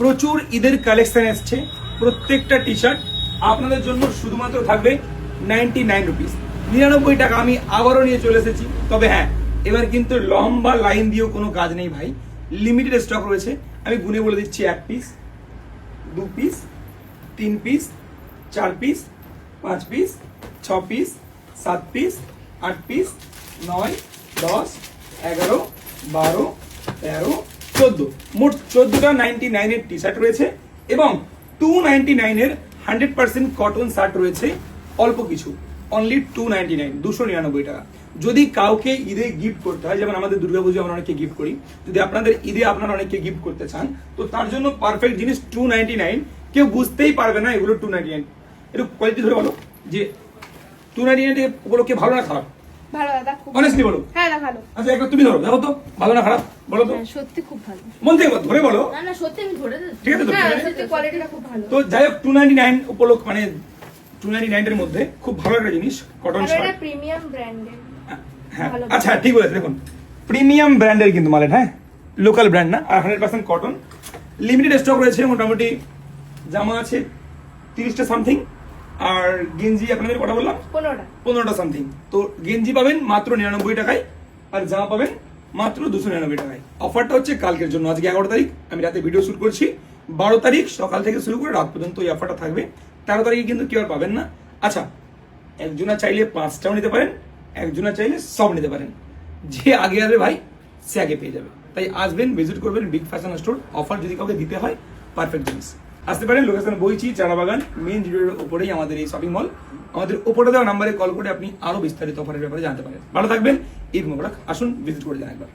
প্রচুর ঈদের কালেকশন এসছে, প্রত্যেকটা টি শার্ট আপনাদের জন্য শুধুমাত্র থাকবে 99 রুপিস, 99 টাকা। আমি আবারও নিয়ে চলে এসেছি, তবে হ্যাঁ এবার কিন্তু লম্বা লাইন দিয়েও কোনো কাজ নেই ভাই, লিমিটেড স্টক রয়েছে। আমি গুনে বলে দিচ্ছি 1 piece, 2 piece, 3 piece, 4 piece, 5 piece, 6 piece, 7 piece, 8 piece, 9, 10, 11, 12, 13, 14, মোট 14টা 99 এর টি শার্ট রয়েছে এবং 299 এর 100% কটন শার্ট রয়েছে। অল্প কিছু, অনলি 299, 299 টাকা। যদি কাউকে ঈদে গিফট করতে হয়, যেমন আমাদের দুর্গাপুজো আমরা অনেককে গিফট করি, যদি আপনাদের ঈদে আপনারা অনেককে গিফট করতে চান, তো তার জন্য পারফেক্ট জিনিস 299। কেউ বুঝতেই পারবে না এগুলো 299। একটু কোয়ালিটি ধরে বলো যে 299 উপলক্ষে ভালো না খারাপ? ভালো দাদা, খুব অনেস্টলি বলো। হ্যাঁ না ভালো। আচ্ছা একবার তুমি ধরো, দেখো তো ভালো না খারাপ, বলো তো। হ্যাঁ, সত্যি খুব ভালো। মন থেকে ধরে বলো। না না, সত্যি আমি ধরে দিচ্ছি। ঠিক আছে তো? হ্যাঁ, সত্যি কোয়ালিটিটা খুব ভালো। তো যাই হোক 299 উপলক্ষ, মানে 299 এর মধ্যে খুব ভালো একটা জিনিস, কটন আর এটা শার্ট। প্রিমিয়াম ব্র্যান্ডের। হ্যাঁ ভালো। আচ্ছা ঠিক বলেছে, দেখুন প্রিমিয়াম ব্র্যান্ডের কিন্তু মাল, হ্যাঁ লোকাল ব্র্যান্ড না, আর 100% কটন। লিমিটেড স্টক রয়েছে, মোটামুটি জামা আছে 30টা সামথিং, আর গেঞ্জি আপনাদের কটা বললাম, 15টা সামথিং। তো গেঞ্জি পাবেন মাত্র 99 টাকায়, আর জামা পাবেন মাত্র 299 টাকায়। অফারটা হচ্ছে কালকের জন্য, আজকে 11 তারিখ, আমি রাতে ভিডিও শুট করছি। 12 তারিখ সকাল থেকে শুরু করে রাত পর্যন্ত এই অফারটা থাকবে। 13 তারিখে কিন্তু কেউ আর পাবেন না। আচ্ছা, একজনা চাইলে 5টাও নিতে পারেন, একজনা চাইলে সব নিতে পারেন। যে আগে আসবে ভাই সে আগে পেয়ে যাবে। তাই আসবেন, ভিজিট করবেন বিগ ফ্যাশন স্টোর। অফার যদি কাউকে দিতে হয়, পারফেক্ট জিনিস। আসতে পারেন, লোকেশন বইচি, চারাবাগান, মেইন রোডের উপরেই আমাদের এই শপিং মল। আমাদের উপরে দেওয়া নাম্বারে কল করে আপনি আরো বিস্তারিত অফারের ব্যাপারে জানতে পারেন। ভালো থাকবেন, ঈদ মোবারক। আসুন ভিজিট করে যান একবার।